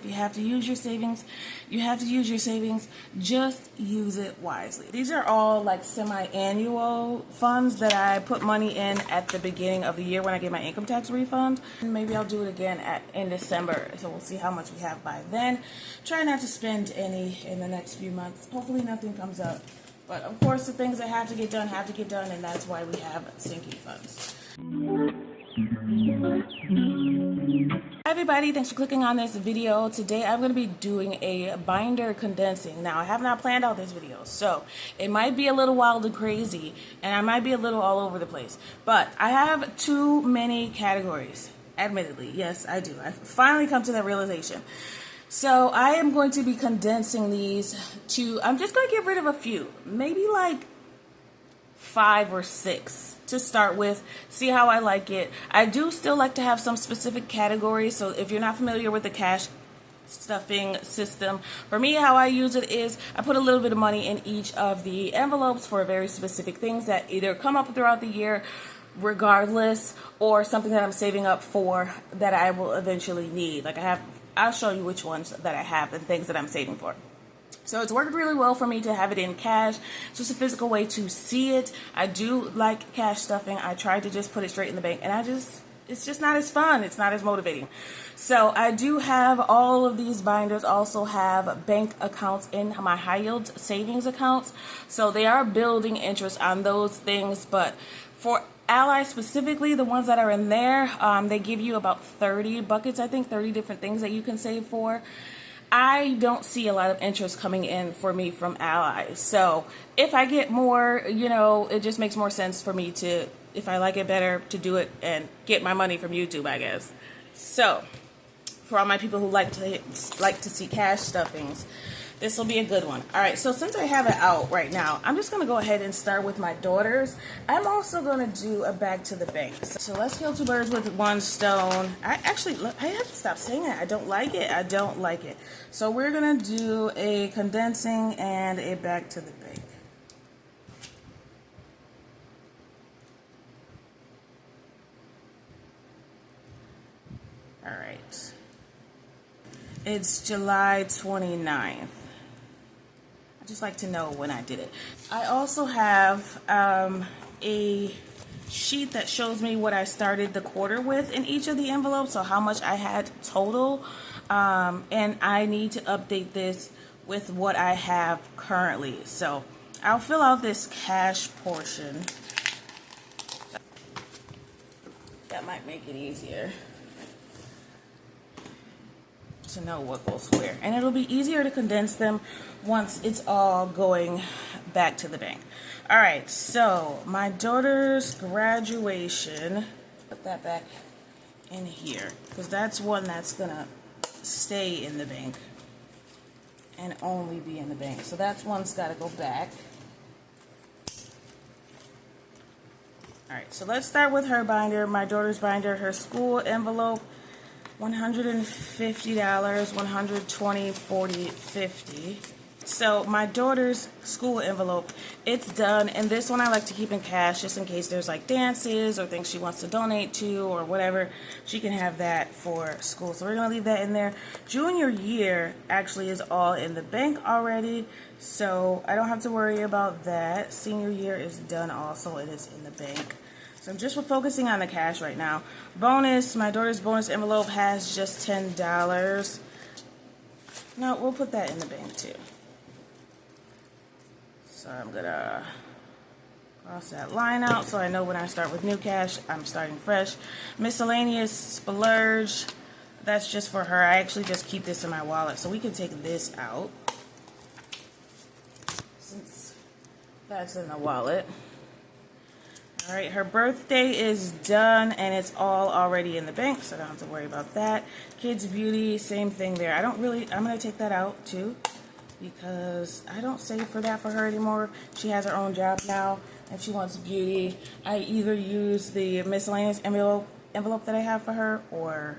If you have to use your savings, you have to use your savings. Just use it wisely. These are all like semi-annual funds that I put money in at the beginning of the year when I get my income tax refund. And maybe I'll do it again in December. So we'll see how much we have by then. Try not to spend any in the next few months. Hopefully nothing comes up. But of course the things that have to get done, and that's why we have sinking funds. Hi everybody, thanks for clicking on this video. Today I'm going to be doing a binder condensing. Now I have not planned out this video, so it might be a little wild and crazy and I might be a little all over the place, but I have too many categories, admittedly. Yes, I do. I've finally come to that realization. So I am going to be condensing these to, I'm just going to get rid of a few, maybe like 5 or 6 to start with, see how I like it. I do still like to have some specific categories, so if you're not familiar with the cash stuffing system, for me how I use it is I put a little bit of money in each of the envelopes for very specific things that either come up throughout the year regardless, or something that I'm saving up for that I will eventually need. Like I'll show you which ones that I have and things that I'm saving for. So it's worked really well for me to have it in cash. It's just a physical way to see it. I do like cash stuffing. I tried to just put it straight in the bank, and it's just not as fun. It's not as motivating. So I do have all of these binders also have bank accounts in my high yield savings accounts. So they are building interest on those things. But for Ally specifically, the ones that are in there, they give you about 30 buckets, I think 30 different things that you can save for. I don't see a lot of interest coming in for me from Ally. So if I get more, it just makes more sense for me to, if I like it better, to do it and get my money from YouTube, I guess. So for all my people who like to see cash stuffings, this will be a good one. All right, so since I have it out right now, I'm just going to go ahead and start with my daughters. I'm also going to do a back to the bank. So let's kill two birds with one stone. I have to stop saying that. I don't like it. I don't like it. So we're going to do a condensing and a back to the bank. All right. It's July 29th. Just like to know when I did it. I also have a sheet that shows me what I started the quarter with in each of the envelopes, so how much I had total, and I need to update this with what I have currently. So I'll fill out this cash portion. That might make it easier to know what goes where, and it'll be easier to condense them once it's all going back to the bank. All right, so my daughter's graduation, put that back in here because that's one that's gonna stay in the bank and only be in the bank. So that's one's got to go back. All right, so let's start with her binder, my daughter's binder, her school envelope. $150, 120, 40, 50. So my daughter's school envelope, it's done, and this one I like to keep in cash just in case there's like dances or things she wants to donate to or whatever. She can have that for school. So we're gonna leave that in there. Junior year actually is all in the bank already, so I don't have to worry about that. Senior year is done also, it is in the bank. So I'm just focusing on the cash right now. Bonus, my daughter's bonus envelope has just $10. No, we'll put that in the bank too. So I'm gonna cross that line out so I know when I start with new cash, I'm starting fresh. Miscellaneous splurge, that's just for her. I actually just keep this in my wallet, so we can take this out since that's in the wallet. All right, her birthday is done and it's all already in the bank, so I don't have to worry about that. Kids beauty, same thing there. I'm gonna take that out too because I don't save for that for her anymore. She has her own job now and she wants beauty. I either use the miscellaneous envelope that I have for her, or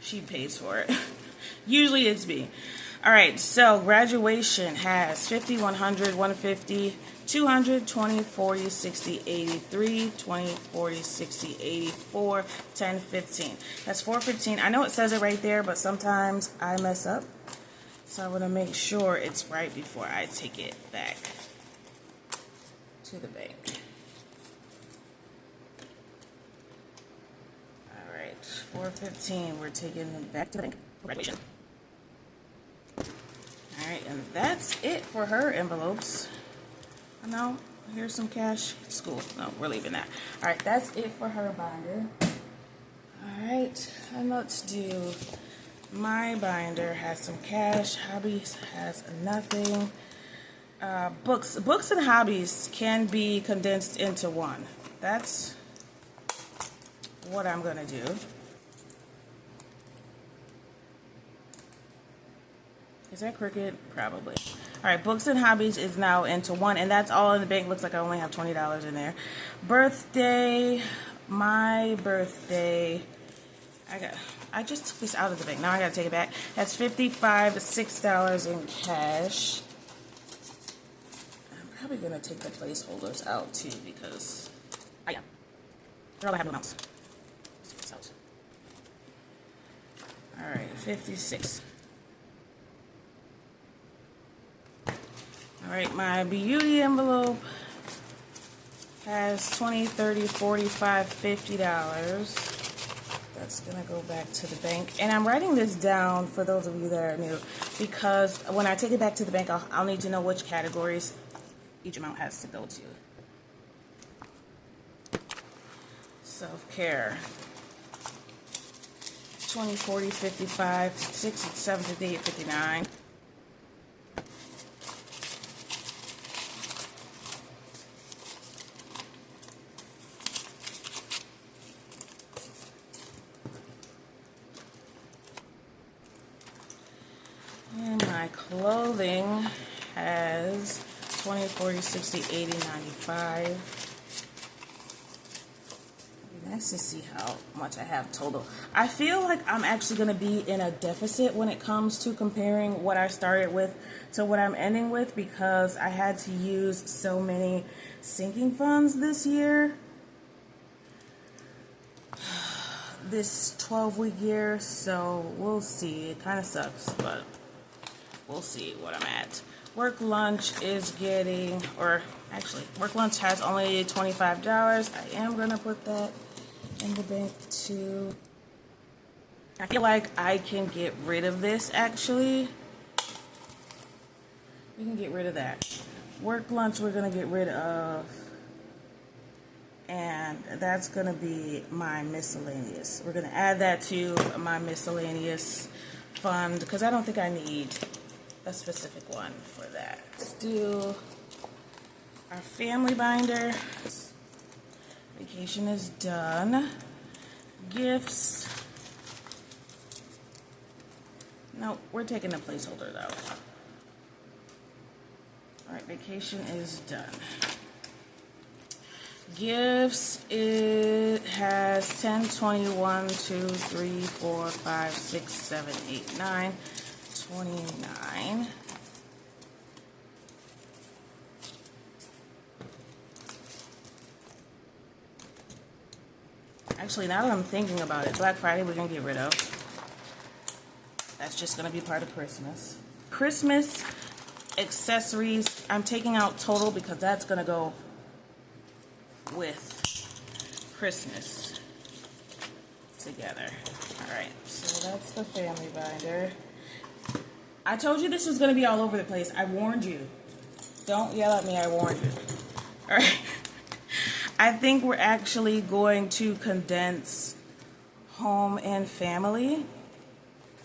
she pays for it. Usually it's B. All right, so graduation has 50, 100, 150, 200, 20, 40, 60, 83, 20, 40, 60, 84, 10, 15. That's 415. I know it says it right there, but sometimes I mess up. So I want to make sure it's right before I take it back to the bank. All right, 415. We're taking it back to the bank. Graduation. All right, and that's it for her envelopes. No, here's some cash. School. No, we're leaving that. All right, that's it for her binder. All right, and let's do my binder. Has some cash. Hobbies has nothing. Books and hobbies can be condensed into one. That's what I'm gonna do. Is that crooked? Probably. All right, books and hobbies is now into one, and that's all in the bank. Looks like I only have $20 in there. Birthday, my birthday. I just took this out of the bank. Now I gotta take it back. That's $55 to $6 in cash. I'm probably gonna take the placeholders out too because they're all I have amounts. Take this out. All right, 56. All right, my beauty envelope has $20, $30, $45, $50. That's gonna go back to the bank. And I'm writing this down for those of you that are new because when I take it back to the bank, I'll need to know which categories each amount has to go to. Self-care. 20, 40, 55, 60, 70, 58, 59. And my clothing has 20, 40, 60, 80, 95. It'd be nice to see how much I have total. I feel like I'm actually going to be in a deficit when it comes to comparing what I started with to what I'm ending with because I had to use so many sinking funds this year. This 12-week year, so we'll see. It kind of sucks, but we'll see what I'm at. Work lunch is getting, or actually, work lunch has only $25. I am going to put that in the bank too. I feel like I can get rid of this actually. We can get rid of that. Work lunch we're going to get rid of. And that's going to be my miscellaneous. We're going to add that to my miscellaneous fund because I don't think I need a specific one for that. Let's do our family binder. Vacation is done. Gifts. No, we're taking the placeholders out. All right, vacation is done. Gifts, it has 10, 21, 2, 3, 4, 5, 6, 7, 8, 9, 29. Actually, now that I'm thinking about it, Black Friday we're going to get rid of. That's just going to be part of Christmas. Christmas accessories, I'm taking out total because that's going to go with Christmas together. Alright, so that's the family binder. I told you this was going to be all over the place. I warned you. Don't yell at me, I warned you. Alright. I think we're actually going to condense home and family.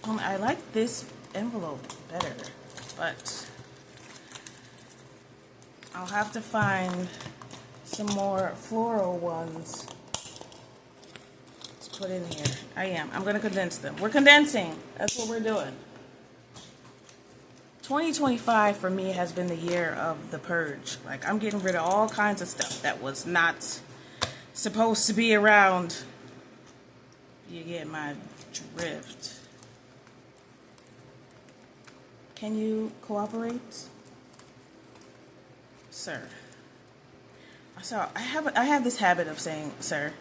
I like this envelope better, but I'll have to find some more floral ones to put in here. I'm going to condense them. We're condensing. That's what we're doing. 2025 for me has been the year of the purge. Like, I'm getting rid of all kinds of stuff that was not supposed to be around. You get my drift. Can you cooperate? Sir. So I have this habit of saying sir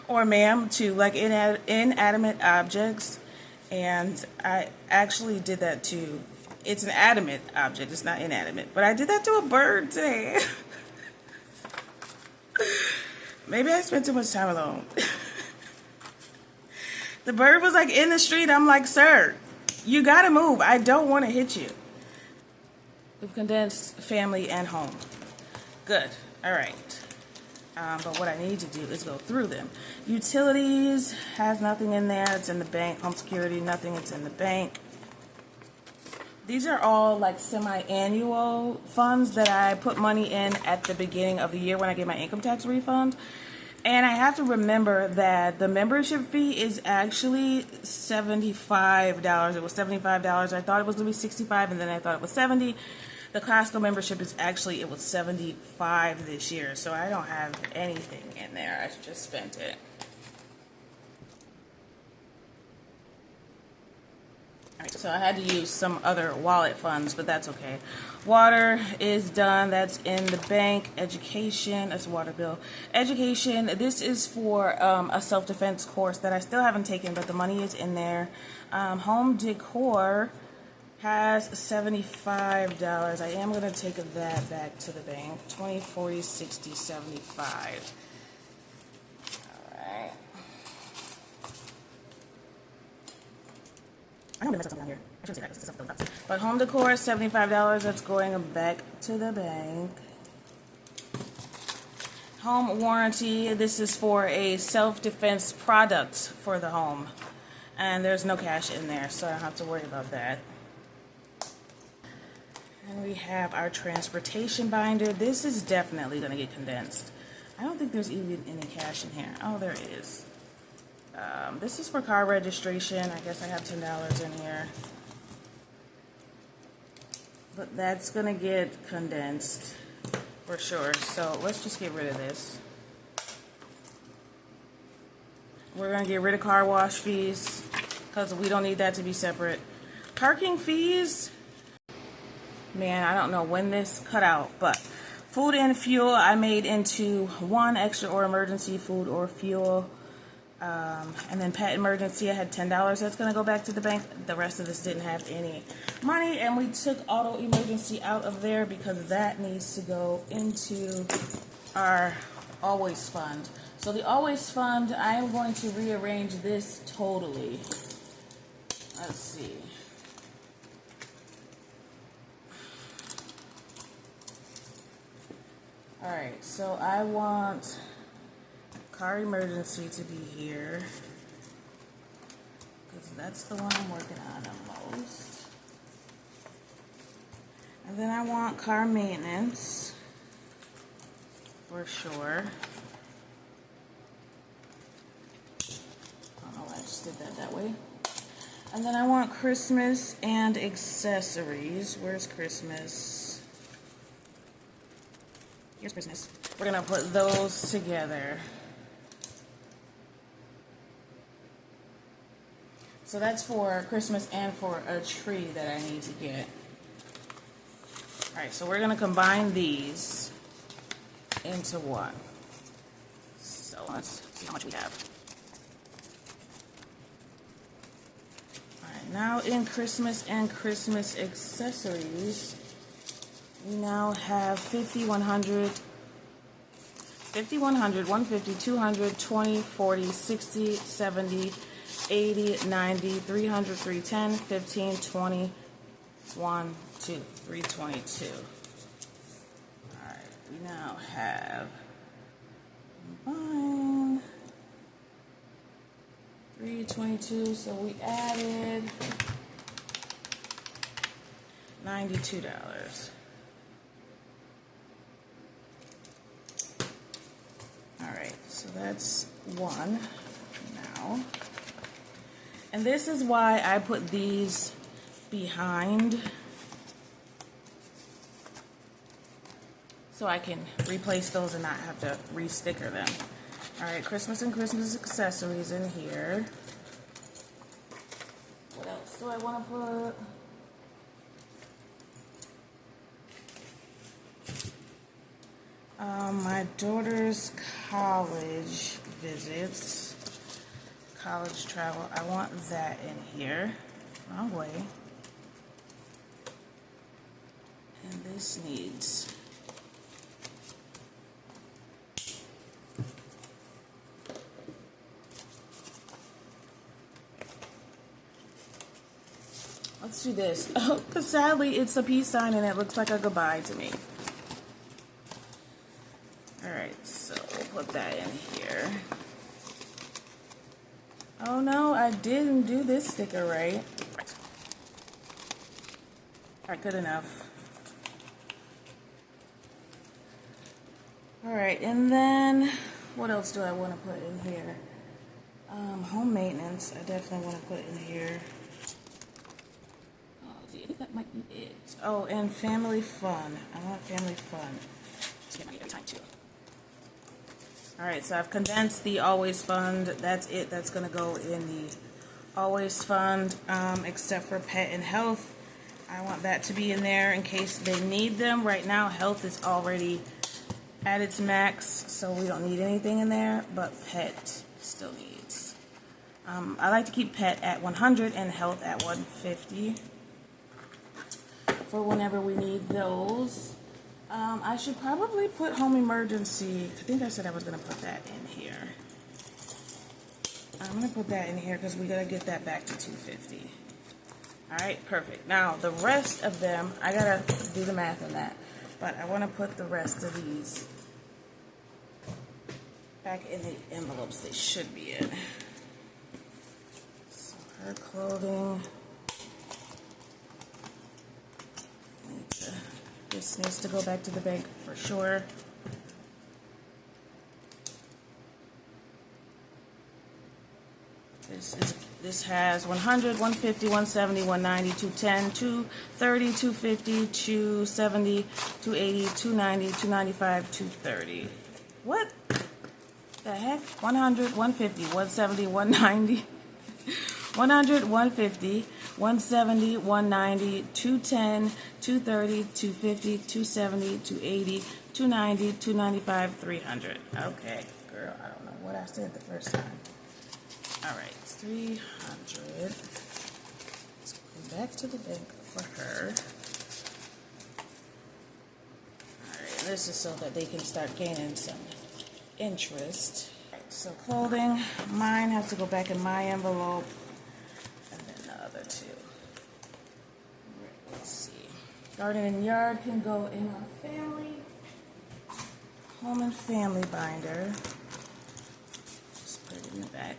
or ma'am to like inanimate objects, and I actually did that to, it's an animate object, it's not inanimate, but I did that to a bird today. Maybe I spent too much time alone. The bird was like in the street. I'm like, sir, you gotta move. I don't want to hit you. We've condensed family and home. Good. All right. But what I need to do is go through them. Utilities has nothing in there. It's in the bank. Home security, nothing. It's in the bank. These are all like semi-annual funds that I put money in at the beginning of the year when I get my income tax refund. And I have to remember that the membership fee is actually $75. It was $75. I thought it was going to be $65, and then I thought it was $70. The Costco membership is actually, it was $75 this year. So I don't have anything in there. I just spent it. Alright, so I had to use some other wallet funds, but that's okay. Water is done. That's in the bank. Education, that's a water bill. Education, this is for a self-defense course that I still haven't taken, but the money is in there. Home decor has $75. I am going to take that back to the bank. 20, 40, 60, 75. Alright. I know I'm going to mess up something down here. I shouldn't say that because it's something else. But home decor is $75. That's going back to the bank. Home warranty. This is for a self-defense product for the home. And there's no cash in there, so I don't have to worry about that. And we have our transportation binder. This is definitely going to get condensed. I don't think there's even any cash in here. Oh, there is. This is for car registration. I guess I have $10 in here. But that's going to get condensed for sure. So let's just get rid of this. We're going to get rid of car wash fees because we don't need that to be separate. Parking fees. Man, I don't know when this cut out, but food and fuel I made into one extra or emergency food or fuel. And then pet emergency, I had $10. That's going to go back to the bank. The rest of this didn't have any money. And we took auto emergency out of there because that needs to go into our always fund. So the always fund, I am going to rearrange this totally. Let's see. Alright, so I want car emergency to be here because that's the one I'm working on the most. And then I want car maintenance for sure. I don't know why I just did that way. And then I want Christmas and accessories. Where's Christmas? Here's Christmas. We're gonna put those together. So that's for Christmas and for a tree that I need to get. Alright, so we're going to combine these into one. So let's see how much we have. Alright, now in Christmas and Christmas accessories, we now have 50, 100, 150, 200, 20, 40, 60, 70, 80, 90, 300, 310, 15, 20, 1, 2, 322. Alright, we now have 322, so we added $92. Alright, so that's one now. And this is why I put these behind, so I can replace those and not have to re-sticker them. Alright, Christmas and Christmas accessories in here. What else do I want to put? My daughter's college visits, college travel. I want that in here. Wrong way. And this needs let's do this. Oh, because sadly it's a peace sign and it looks like a goodbye to me. Alright, so we'll put that in here. Oh no, I didn't do this sticker right. Alright, good enough. Alright, and then what else do I want to put in here? Home maintenance, I definitely want to put in here. Oh, I think that might be it. Oh, and family fun. I want family fun. Let's get money every time too. Alright, so I've condensed the always fund. That's it. That's going to go in the always fund, except for pet and health. I want that to be in there in case they need them. Right now, health is already at its max, so we don't need anything in there, but pet still needs. I like to keep pet at 100 and health at 150 for whenever we need those. I should probably put home emergency. I think I said I was going to put that in here. I'm going to put that in here because we got to get that back to 250. Alright, perfect. Now, the rest of them, I got to do the math on that. But I want to put the rest of these back in the envelopes they should be in. So her clothing. This needs to go back to the bank for sure. This has 100, 150, 170, 190, 210, 230, 250, 270, 280, 290, 295, 230. What the heck? 100, 150, 170, 190, 100, 150, 170, 190, 210, 230, 250, 270, 280, 290, 295, 300. Okay, girl, I don't know what I said the first time. All right, 300. Let's go back to the bank for her. All right, this is so that they can start gaining some interest. All right, so clothing, mine has to go back in my envelope, and then the other two. All right, let's see. Garden and yard can go in our family, home and family binder. Just put it in the back.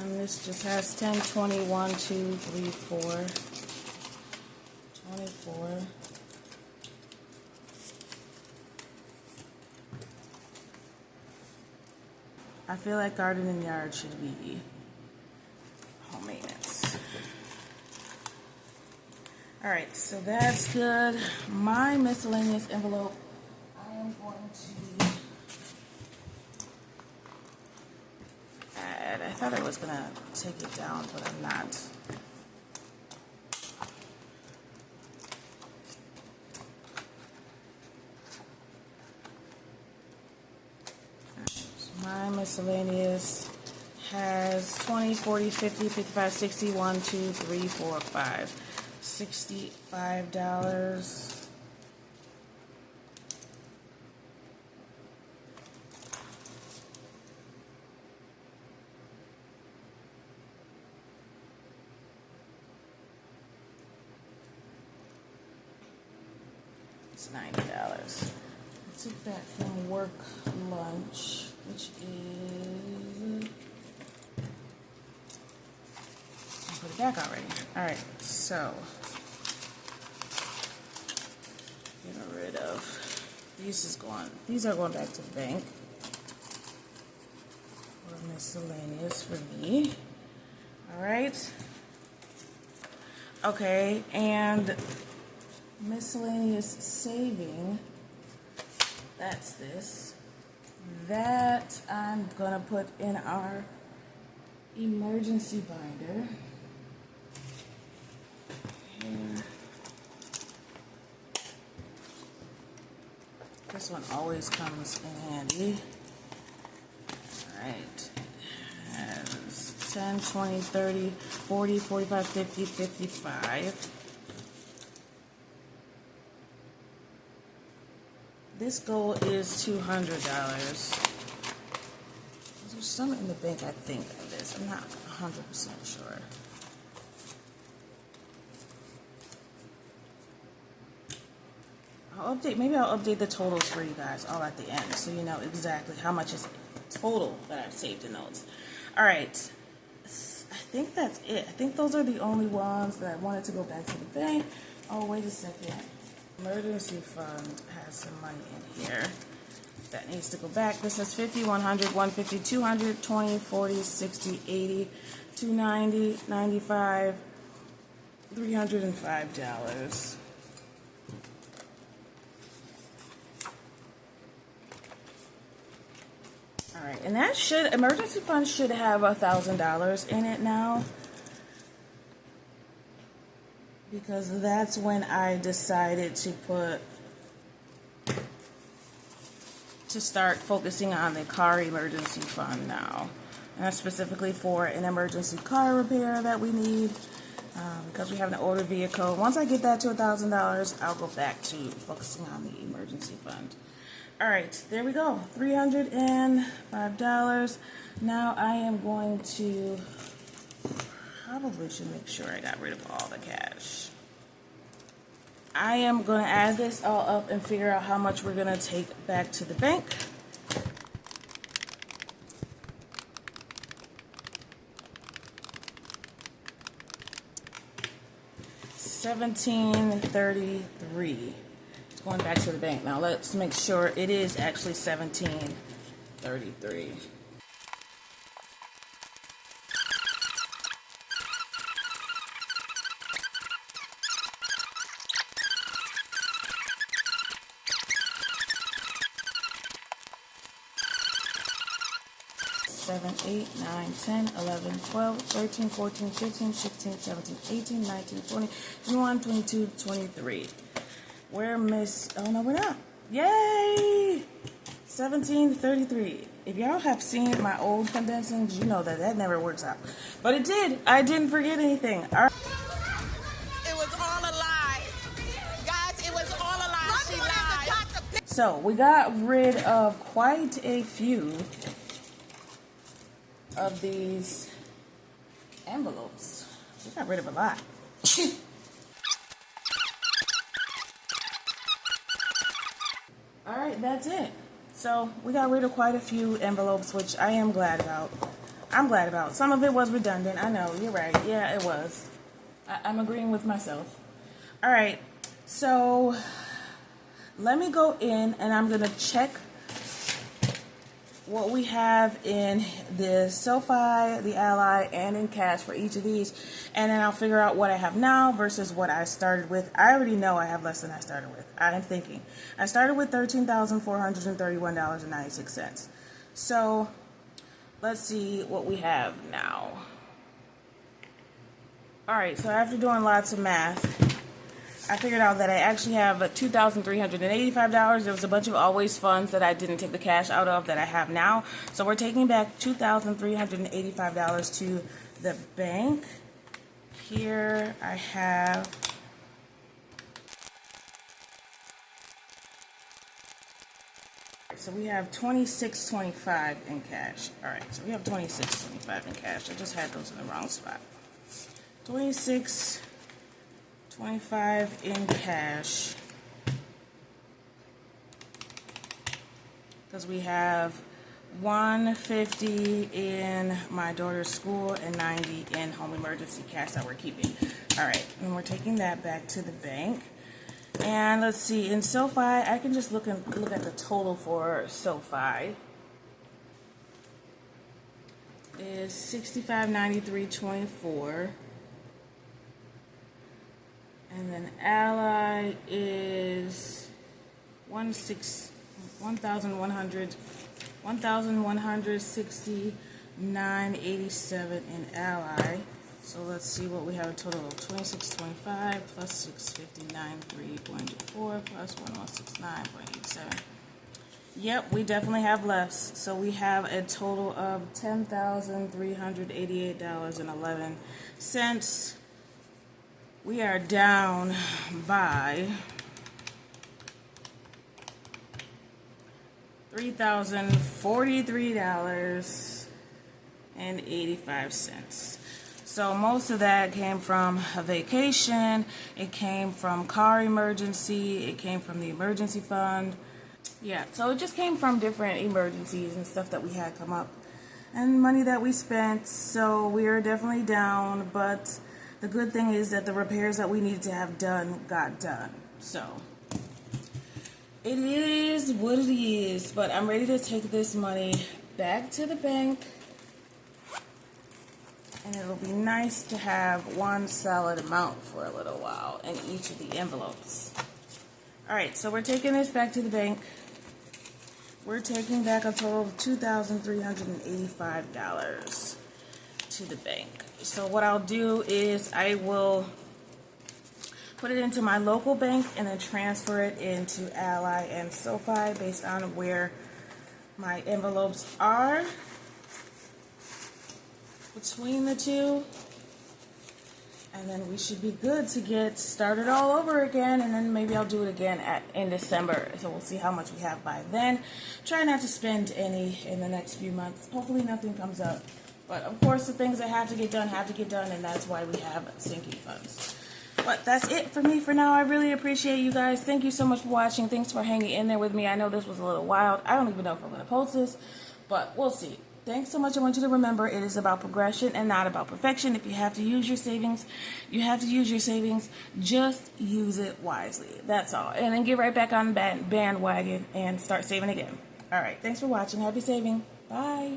This just has 10, 20, 1, 2, 3, 4, 24. I feel like garden and yard should be home maintenance. Alright, so that's good. My miscellaneous envelope, I am going to add, I thought I was going to take it down, but I'm not. My miscellaneous has 20, 40, 50, 55, 60, 1, 2, 3, 4, 5. $65. It's $90. I took that from work lunch, which is, I put it back already. Alright, so getting rid of these are going back to the bank. Or miscellaneous for me. Alright. Okay, and miscellaneous saving, that's this. That I'm gonna put in our emergency binder. This one always comes in handy. Alright. It has 10, 20, 30, 40, 45, 50, 55. This goal is $200. There's some in the bank, I think, of this. I'm not 100% sure. Maybe I'll update the totals for you guys all at the end so you know exactly how much is total that I've saved in notes. Alright, I think that's it. I think those are the only ones that I wanted to go back to the bank. Oh, wait a second. Emergency fund has some money in here that needs to go back. This is 50, 100, 150, 200, 20, 40, 60, 80, 290, 95, $305. Alright, and that emergency fund should have $1,000 in it now. Because that's when I decided to start focusing on the car emergency fund now. And that's specifically for an emergency car repair that we need. Because we have an older vehicle. Once I get that to $1,000, I'll go back to focusing on the emergency fund. Alright, there we go. $305. Now I am going to probably should make sure I got rid of all the cash. I am going to add this all up and figure out how much we're going to take back to the bank. $17.33. Going back to the bank. Now let's make sure it is actually $17.33. Seven, 8, 9, 10, 11, 12, 13, 14, 15, 16, 17, 18, 19, 20, 21, 22, 23. We're oh no, we're not. Yay! 17.33. If y'all have seen my old condensings, you know that never works out. But it did. I didn't forget anything. All right. It was all a lie. Guys, it was all a lie. She lied. So, we got rid of quite a few of these envelopes. We got rid of a lot. Alright, that's it. So, we got rid of quite a few envelopes, which I am glad about. I'm glad about. Some of it was redundant. I know, you're right. Yeah, it was. I'm agreeing with myself. Alright, so let me go in and I'm going to check what we have in the SoFi, the Ally, and in cash for each of these. And then I'll figure out what I have now versus what I started with. I already know I have less than I started with. I'm thinking. I started with $13,431.96. So let's see what we have now. Alright, so after doing lots of math, I figured out that I actually have $2,385. There was a bunch of always funds that I didn't take the cash out of that I have now. So we're taking back $2,385 to the bank. Here I have so we have $26.25 in cash. Alright, so we have $26.25 in cash. I just had those in the wrong spot. $26.25 in cash. Because we have $150 in my daughter's school and $90 in home emergency cash that we're keeping. Alright, and we're taking that back to the bank. And let's see, in SoFi, I can just look at the total for SoFi. Is $65.93.24. And then Ally is $1,169.87 in Ally. So let's see what we have a total of 2625 plus 659 3.4 plus 1169.87. Yep, we definitely have less. So we have a total of $10,388.11. We are down by $3,043.85. So most of that came from a vacation, it came from car emergency, it came from the emergency fund. Yeah, so it just came from different emergencies and stuff that we had come up and money that we spent. So we are definitely down, but the good thing is that the repairs that we needed to have done got done. So it is what it is, but I'm ready to take this money back to the bank. And it'll be nice to have one solid amount for a little while in each of the envelopes. Alright, so we're taking this back to the bank. We're taking back a total of $2,385 to the bank. So what I'll do is I will put it into my local bank and then transfer it into Ally and SoFi based on where my envelopes are between the two, and then we should be good to get started all over again. And then maybe I'll do it again in December, so we'll see how much we have by then. Try not to spend any in the next few months. Hopefully nothing comes up, but of course the things that have to get done, and that's why we have sinking funds. But that's it for me for now. I really appreciate you guys. Thank you so much for watching. Thanks for hanging in there with me. I know this was a little wild. I don't even know if I'm going to post this, but we'll see. Thanks so much. I want you to remember it is about progression and not about perfection. If you have to use your savings, you have to use your savings. Just use it wisely. That's all. And then get right back on the bandwagon and start saving again. All right. Thanks for watching. Happy saving. Bye.